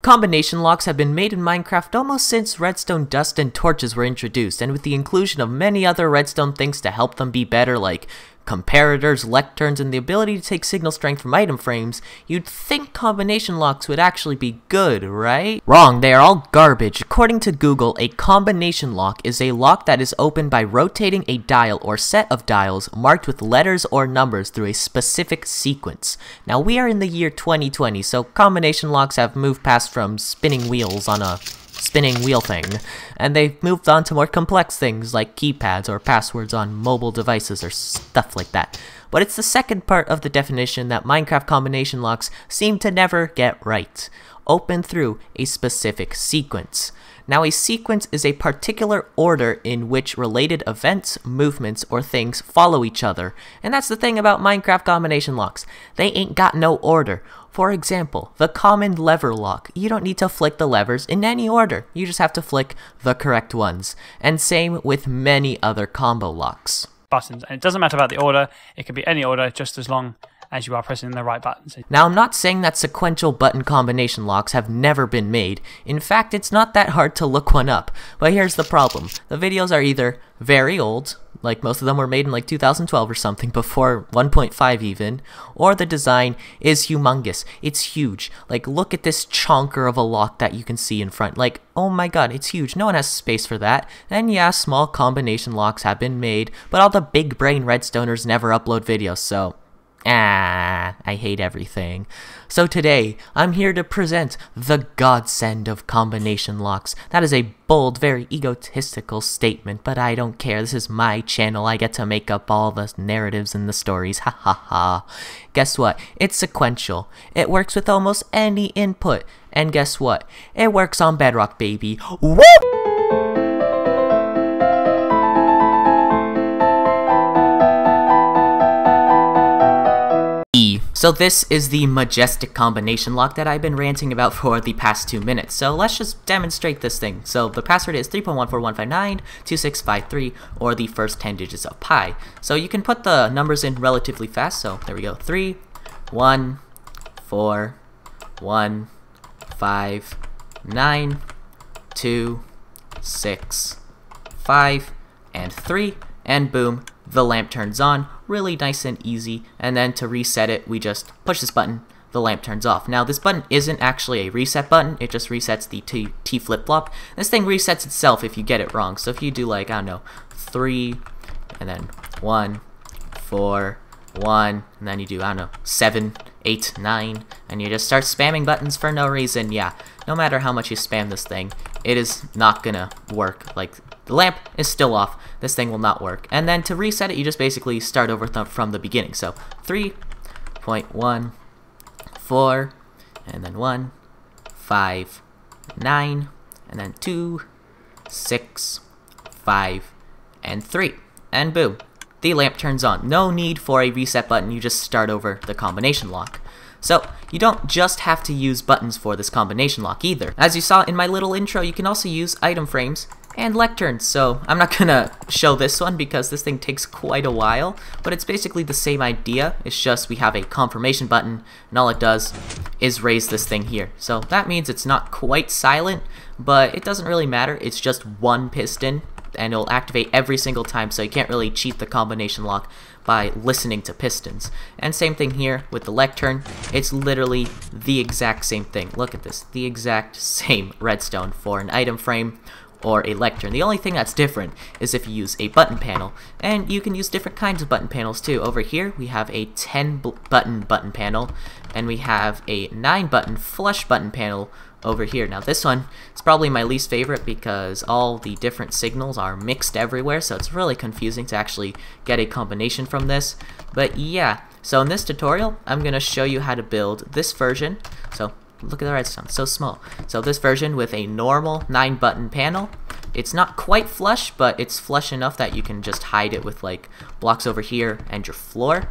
Combination locks have been made in Minecraft almost since redstone dust and torches were introduced, and with the inclusion of many other redstone things to help them be better, like comparators, lecterns, and the ability to take signal strength from item frames, you'd think combination locks would actually be good, right? Wrong, they are all garbage. According to Google, a combination lock is a lock that is opened by rotating a dial or set of dials marked with letters or numbers through a specific sequence. Now, we are in the year 2020, so combination locks have moved past from spinning wheels on a spinning wheel thing, and they've moved on to more complex things like keypads or passwords on mobile devices or stuff like that. But it's the second part of the definition that Minecraft combination locks seem to never get right. Open through a specific sequence. Now, a sequence is a particular order in which related events, movements, or things follow each other. And that's the thing about Minecraft combination locks. They ain't got no order. For example, the common lever lock. You don't need to flick the levers in any order. You just have to flick the correct ones. And same with many other combo locks. Buttons, and it doesn't matter about the order. It can be any order, just as long as you are pressing the right buttons. Now, I'm not saying that sequential button combination locks have never been made. In fact, it's not that hard to look one up. But here's the problem. The videos are either very old, like most of them were made in like 2012 or something, before 1.5 even, or the design is humongous. It's huge. Like, look at this chonker of a lock that you can see in front. Like, oh my god, it's huge. No one has space for that. And yeah, small combination locks have been made, but all the big brain redstoners never upload videos, so I hate everything. So today, I'm here to present the godsend of combination locks. That is a bold, very egotistical statement, but I don't care. This is my channel. I get to make up all the narratives and the stories. Ha ha ha. Guess what? It's sequential. It works with almost any input. And guess what? It works on Bedrock, baby. Woo! So this is the majestic combination lock that I've been ranting about for the past 2 minutes. So let's just demonstrate this thing. So the password is 3.141592653, or the first 10 digits of pi. So you can put the numbers in relatively fast. So there we go. 3, 1, 4, 1, 5, 9, 2, 6, 5, and 3, and boom, the lamp turns on. Really nice and easy. And then to reset it, we just push this button, the lamp turns off. Now, this button isn't actually a reset button, it just resets the T flip-flop. This thing resets itself if you get it wrong. So if you do, like, I don't know, 3, and then 1, 4, 1, and then you do, I don't know, 7, 8, 9, and you just start spamming buttons for no reason, yeah, no matter how much you spam this thing, it is not gonna work. Like, the lamp is still off, this thing will not work. And then to reset it, you just basically start over from the beginning. So 3.14, and then 1, 5, 9, and then 2, 6, 5, and 3. And boom, the lamp turns on. No need for a reset button, you just start over the combination lock. So, you don't just have to use buttons for this combination lock either. As you saw in my little intro, you can also use item frames and lecterns. So, I'm not gonna show this one because this thing takes quite a while, but it's basically the same idea. It's just we have a confirmation button, and all it does is raise this thing here. So, that means it's not quite silent, but it doesn't really matter. It's just one piston, and it'll activate every single time, so you can't really cheat the combination lock by listening to pistons. And same thing here with the lectern. It's literally the exact same thing. Look at this, the exact same redstone for an item frame or a lectern. The only thing that's different is if you use a button panel, and you can use different kinds of button panels too. Over here we have a 10 button panel, and we have a 9 button flush button panel over here. Now this one is probably my least favorite because all the different signals are mixed everywhere, so it's really confusing to actually get a combination from this. But yeah, so in this tutorial I'm gonna show you how to build this version. So look at the redstone, so small. So this version with a normal 9 button panel. It's not quite flush, but it's flush enough that you can just hide it with like blocks over here and your floor.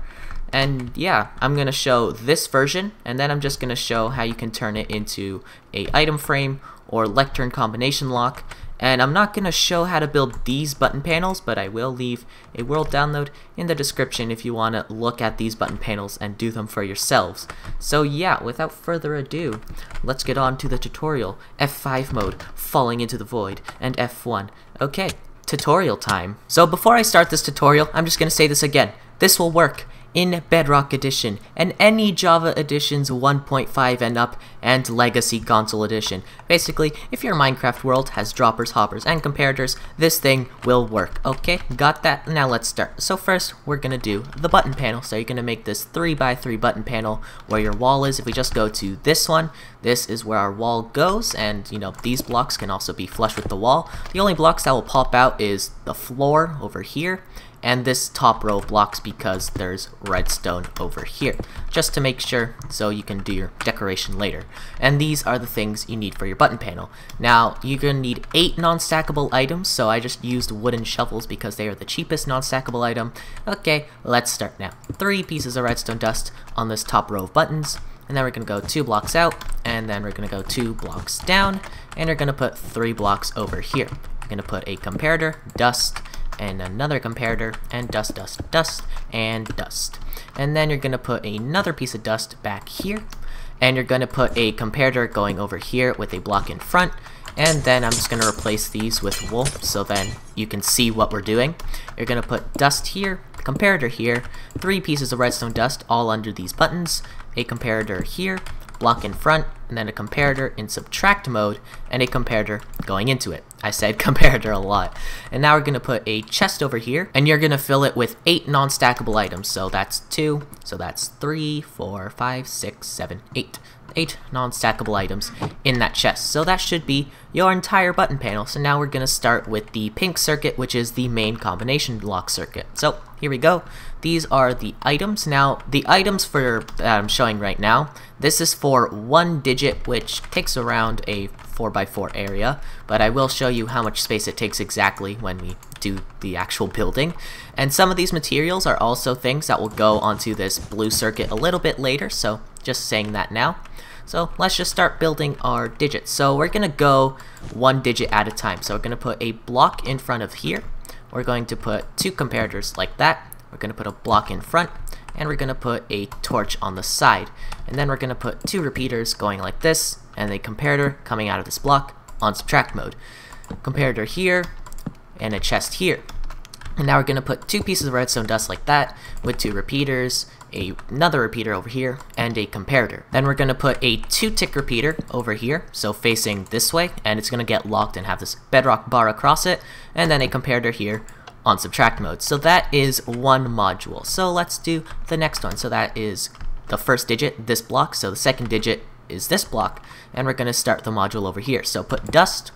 And yeah, I'm going to show this version, and then I'm just going to show how you can turn it into a item frame or lectern combination lock. And I'm not going to show how to build these button panels, but I will leave a world download in the description if you want to look at these button panels and do them for yourselves. So yeah, without further ado, let's get on to the tutorial. F5 mode, falling into the void, and F1. Okay, tutorial time. So before I start this tutorial, I'm just going to say this again. This will work in Bedrock Edition and any Java Editions 1.5 and up and Legacy Console Edition. Basically, if your Minecraft world has droppers, hoppers, and comparators, this thing will work. Okay, got that? Now let's start. So first, we're gonna do the button panel. So you're gonna make this 3x3 button panel where your wall is. If we just go to this one, this is where our wall goes, and you know, these blocks can also be flush with the wall. The only blocks that will pop out is the floor over here, and this top row of blocks because there's redstone over here, just to make sure so you can do your decoration later. And these are the things you need for your button panel. Now you're gonna need 8 non-stackable items, so I just used wooden shovels because they are the cheapest non-stackable item. Okay, let's start now. 3 pieces of redstone dust on this top row of buttons, and then we're gonna go 2 blocks out, and then we're gonna go 2 blocks down, and we're gonna put 3 blocks over here. We're gonna put a comparator, dust, and another comparator, and dust, dust, dust, and dust. And then you're gonna put another piece of dust back here, and you're gonna put a comparator going over here with a block in front, and then I'm just gonna replace these with wool so then you can see what we're doing. You're gonna put dust here, comparator here, 3 pieces of redstone dust all under these buttons, a comparator here, block in front, and then a comparator in subtract mode, and a comparator going into it. I said comparator a lot. And now we're going to put a chest over here, and you're going to fill it with 8 non-stackable items. So that's 2, so that's 3, 4, 5, 6, 7, 8. 8 non-stackable items in that chest. So that should be your entire button panel. So now we're going to start with the pink circuit, which is the main combination lock circuit. So here we go. These are the items. Now the items for that I'm showing right now, this is for 1 digit, which takes around a 4x4 area, but I will show you how much space it takes exactly when we do the actual building. And some of these materials are also things that will go onto this blue circuit a little bit later, so just saying that now. So let's just start building our digits. So we're gonna go 1 digit at a time. So we're gonna put a block in front of here. We're going to put 2 comparators like that. We're gonna put a block in front, and we're gonna put a torch on the side. And then we're gonna put 2 repeaters going like this, and a comparator coming out of this block on subtract mode. Comparator here, and a chest here. And now we're gonna put 2 pieces of redstone dust like that, with 2 repeaters, another repeater over here, and a comparator. Then we're gonna put a 2-tick repeater over here, so facing this way, and it's gonna get locked and have this bedrock bar across it, and then a comparator here on subtract mode. So that is 1 module. So let's do the next one. So that is the first digit, this block, so the second digit is this block, and we're gonna start the module over here. So put dust,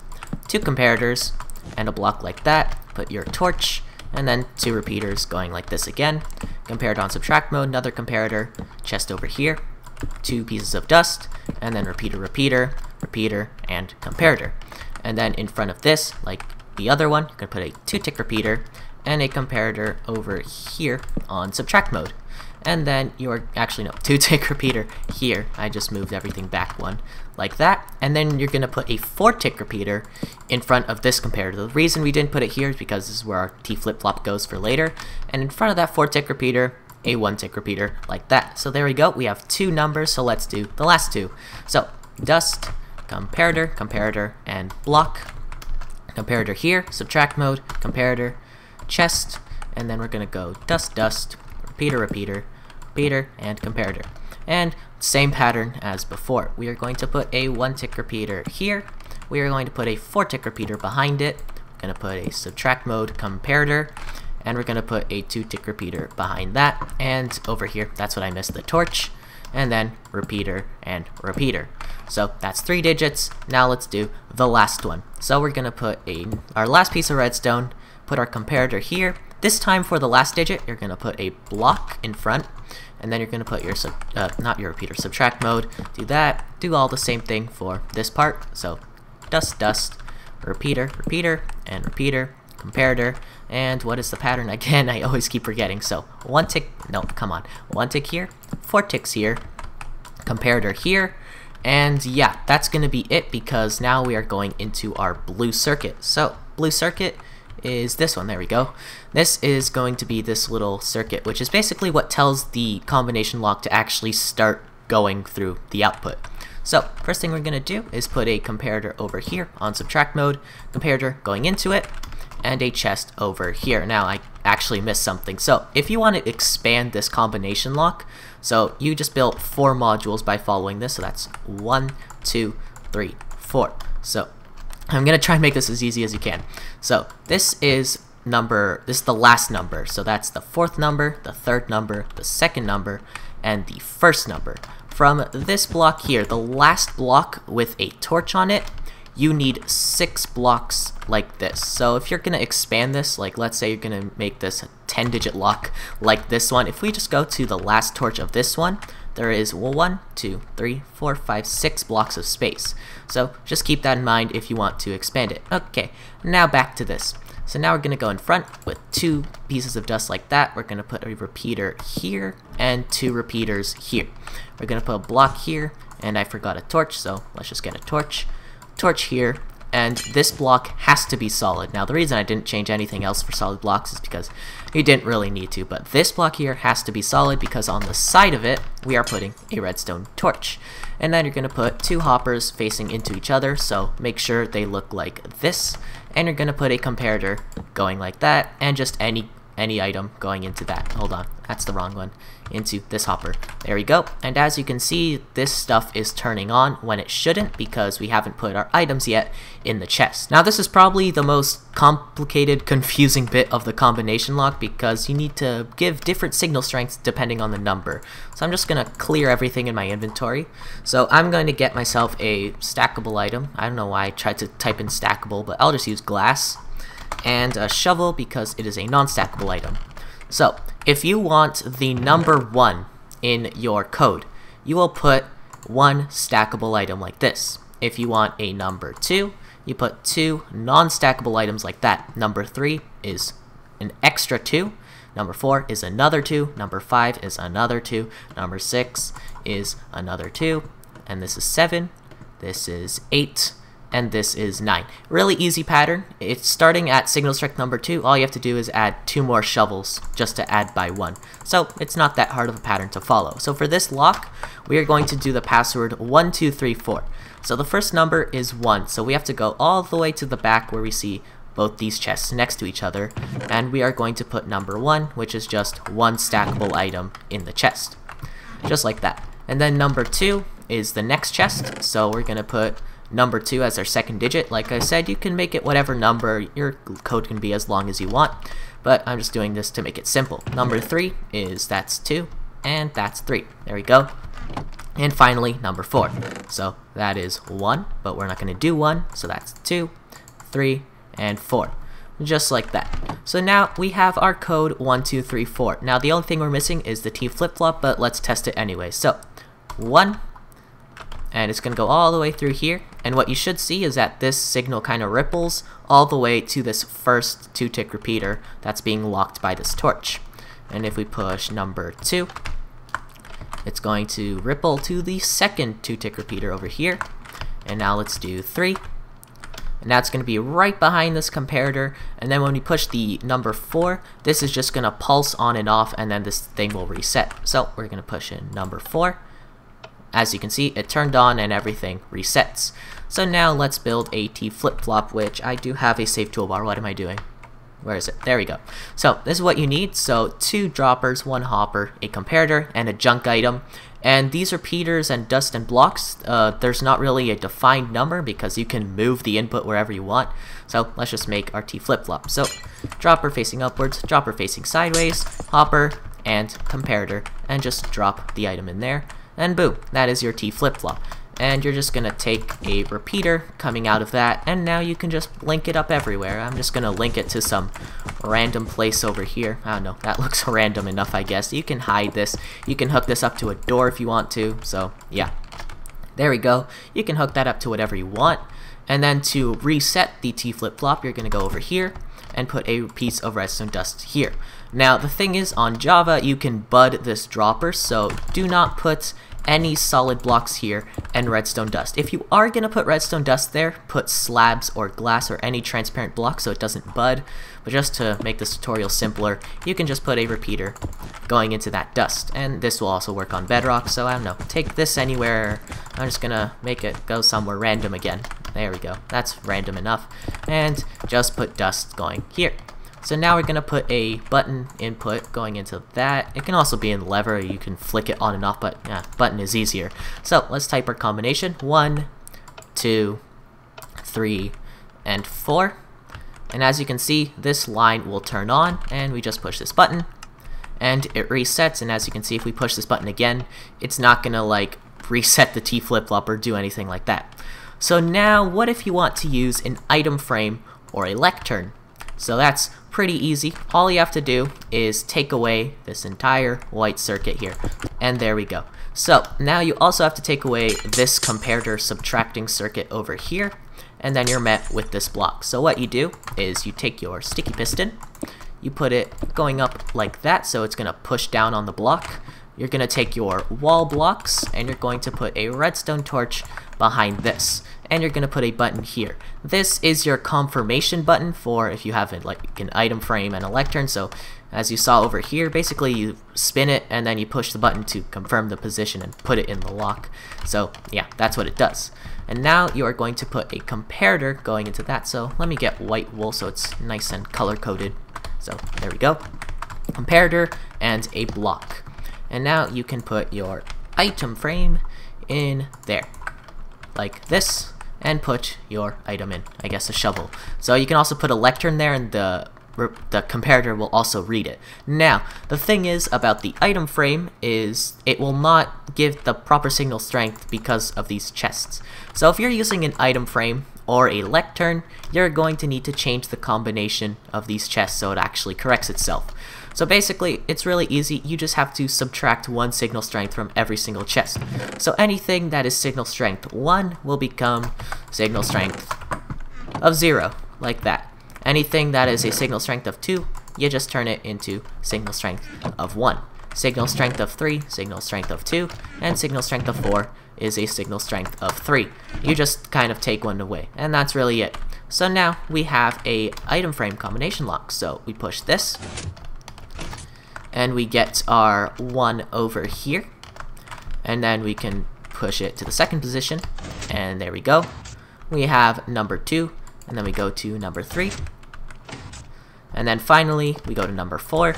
2 comparators, and a block like that, put your torch, and then 2 repeaters going like this again. Comparator on subtract mode, another comparator, chest over here, 2 pieces of dust, and then repeater, repeater, repeater, and comparator. And then in front of this, like the other one, you're gonna put a 2-tick repeater and a comparator over here on subtract mode. And then you're actually no, 2-tick repeater here. I just moved everything back 1 like that. And then you're gonna put a 4-tick repeater in front of this comparator. The reason we didn't put it here is because this is where our T flip-flop goes for later. And in front of that 4-tick repeater, a 1-tick repeater like that. So there we go. We have 2 numbers. So let's do the last 2. So dust, comparator, comparator, and block. Comparator here, subtract mode, comparator, chest, and then we're gonna go dust, dust, repeater, repeater, repeater, and comparator. And same pattern as before. We are going to put a 1-tick repeater here. We are going to put a 4-tick repeater behind it. We're gonna put a subtract mode comparator, and we're gonna put a 2-tick repeater behind that. And over here, that's what I missed, the torch, and then repeater and repeater. So that's 3 digits. Now let's do the last one. So we're gonna put our last piece of redstone, put our comparator here. This time for the last digit, you're gonna put a block in front, and then you're gonna put your not your repeater, subtract mode. Do that. Do all the same thing for this part. So dust, dust, repeater, repeater, and repeater, comparator, and what is the pattern again? I always keep forgetting. So 1 tick, no, come on, 1 tick here, 4 ticks here, comparator here, and yeah, that's going to be it, because now we are going into our blue circuit. So blue circuit is this one, there we go. This is going to be this little circuit, which is basically what tells the combination lock to actually start going through the output. So first thing we're going to do is put a comparator over here on subtract mode, comparator going into it, and a chest over here. Now I actually missed something. So if you want to expand this combination lock, so you just built 4 modules by following this. So that's 1, 2, 3, 4. So I'm going to try and make this as easy as you can. So this is the last number. So that's the 4th number, the 3rd number, the 2nd number, and the 1st number. From this block here, the last block with a torch on it, you need 6 blocks like this. So if you're going to expand this, like let's say you're going to make this a 10-digit lock like this one, if we just go to the last torch of this one, there is 1, 2, 3, 4, 5, 6 blocks of space. So just keep that in mind if you want to expand it. Okay, now back to this. So now we're going to go in front with 2 pieces of dust like that. We're going to put a repeater here and 2 repeaters here. We're going to put a block here, and I forgot a torch, so let's just get a torch. Torch here, and this block has to be solid. Now the reason I didn't change anything else for solid blocks is because you didn't really need to, but this block here has to be solid because on the side of it we are putting a redstone torch. And then you're going to put 2 hoppers facing into each other, so make sure they look like this, and you're going to put a comparator going like that, and just any item going into that. Hold on, that's the wrong one. Into this hopper. There we go. And as you can see, this stuff is turning on when it shouldn't, because we haven't put our items yet in the chest. Now this is probably the most complicated, confusing bit of the combination lock, because you need to give different signal strengths depending on the number. So I'm just going to clear everything in my inventory. So I'm going to get myself a stackable item. I don't know why I tried to type in stackable, but I'll just use glass. And a shovel because it is a non-stackable item. So if you want the number 1 in your code, you will put 1 stackable item like this. If you want a number 2, you put 2 non-stackable items like that. Number 3 is an extra 2. Number 4 is another 2. Number 5 is another 2. Number 6 is another 2. And this is 7. This is 8. And this is 9. Really easy pattern. It's starting at signal strength number 2. All you have to do is add 2 more shovels just to add by 1. So it's not that hard of a pattern to follow. So for this lock, we are going to do the password 1234. So the first number is 1. So we have to go all the way to the back where we see both these chests next to each other. And we are going to put number 1, which is just 1 stackable item in the chest. Just like that. And then number 2 is the next chest. So we're going to put number 2 as our 2nd digit. Like I said, you can make it whatever number. Your code can be as long as you want, but I'm just doing this to make it simple. Number 3 is that's 2, and that's 3. There we go. And finally, number 4. So that is 1, but we're not going to do 1, so that's 2, 3, and 4. Just like that. So now we have our code 1234. Now the only thing we're missing is the T flip-flop, but let's test it anyway. So 1, and it's going to go all the way through here, and what you should see is that this signal kind of ripples all the way to this first 2-tick repeater that's being locked by this torch. And if we push number 2, it's going to ripple to the second 2-tick repeater over here. And now let's do 3, and that's going to be right behind this comparator. And then when we push the number 4, this is just going to pulse on and off, and then this thing will reset. So we're going to push in number 4. As you can see, it turned on and everything resets. So now let's build a T flip-flop, which I do have a safe toolbar. What am I doing? Where is it? There we go. So this is what you need. So 2 droppers, 1 hopper, a comparator, and a junk item. And these repeaters and dust and blocks, there's not really a defined number because you can move the input wherever you want. So let's just make our T flip-flop. So dropper facing upwards, dropper facing sideways, hopper, and comparator, and just drop the item in there. And boom, that is your T flip-flop. And you're just going to take a repeater coming out of that, and now you can just link it up everywhere. I'm just going to link it to some random place over here. I don't know, that looks random enough, I guess. You can hide this. You can hook this up to a door if you want to, so yeah. There we go. You can hook that up to whatever you want. And then to reset the T flip-flop, you're going to go over here and put a piece of redstone dust here. Now, the thing is, on Java, you can bud this dropper, so do not put any solid blocks here and redstone dust. If you are going to put redstone dust there, put slabs or glass or any transparent block so it doesn't bud. But just to make this tutorial simpler, you can just put a repeater going into that dust. And this will also work on Bedrock, so I don't know, take this anywhere. I'm just going to make it go somewhere random again. There we go, that's random enough. And just put dust going here. So now we're going to put a button input going into that. It can also be in lever, you can flick it on and off, but button is easier. So let's type our combination, 1, 2, 3, and 4. And as you can see, this line will turn on, and we just push this button, and it resets. And as you can see, if we push this button again, it's not going to like reset the T flip-flop or do anything like that. So now, what if you want to use an item frame or a lectern? So that's pretty easy. All you have to do is take away this entire white circuit here. And there we go. So now you also have to take away this comparator subtracting circuit over here. And then you're met with this block. So what you do is you take your sticky piston, you put it going up like that, so it's going to push down on the block. You're going to take your wall blocks and you're going to put a redstone torch behind this. And you're going to put a button here. This is your confirmation button for if you have like an item frame and a lectern. So as you saw over here, basically you spin it and then you push the button to confirm the position and put it in the lock. So yeah, that's what it does. And now you are going to put a comparator going into that. So let me get white wool so it's nice and color coded. So there we go. Comparator and a block. And now you can put your item frame in there like this. And put your item in, I guess a shovel. So you can also put a lectern there and the comparator will also read it. Now, the thing is about the item frame is it will not give the proper signal strength because of these chests. So if you're using an item frame or a lectern, you're going to need to change the combination of these chests so it actually corrects itself. So basically, it's really easy. You just have to subtract one signal strength from every single chest. So anything that is signal strength 1 will become signal strength of 0, like that. Anything that is a signal strength of 2, you just turn it into signal strength of 1. Signal strength of 3, signal strength of 2, and signal strength of 4 is a signal strength of 3. You just kind of take one away, and that's really it. So now we have a item frame combination lock. So we push this, and we get our 1 over here, and then we can push it to the second position, and there we go. We have number 2, and then we go to number 3, and then finally we go to number 4,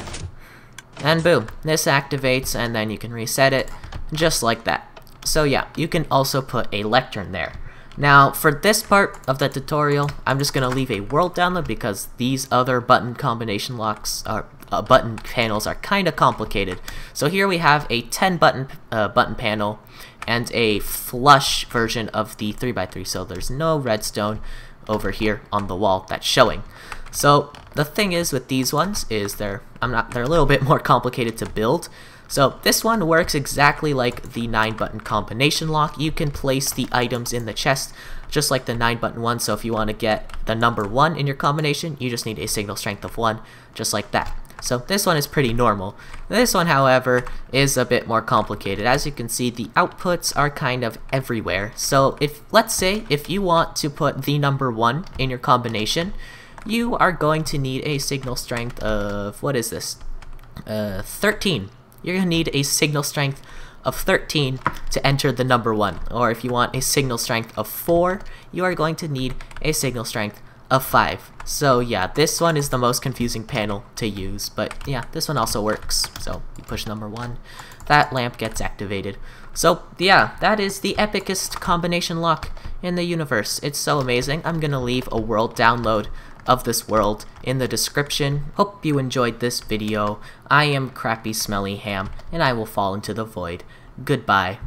and boom, this activates, and then you can reset it just like that. So yeah, you can also put a lectern there. Now for this part of the tutorial, I'm just going to leave a world download because these other button combination locks are button panels are kind of complicated. So here we have a 10 button panel and a flush version of the 3x3, so there's no redstone over here on the wall that's showing. So the thing is with these ones is they're a little bit more complicated to build. So this one works exactly like the 9-button combination lock. You can place the items in the chest just like the 9-button one. So if you want to get the number 1 in your combination, you just need a signal strength of 1, just like that. So this one is pretty normal. This one, however, is a bit more complicated. As you can see, the outputs are kind of everywhere. So let's say if you want to put the number 1 in your combination, you are going to need a signal strength of, what is this? 13. You're going to need a signal strength of 13 to enter the number 1. Or if you want a signal strength of 4, you are going to need a signal strength of 5. So yeah, this one is the most confusing panel to use, but yeah, this one also works. So you push number 1, that lamp gets activated. So yeah, that is the epicest combination lock in the universe. It's so amazing. I'm gonna leave a world download of this world in the description. Hope you enjoyed this video. I am Crappy Smelly Ham, and I will fall into the void. Goodbye.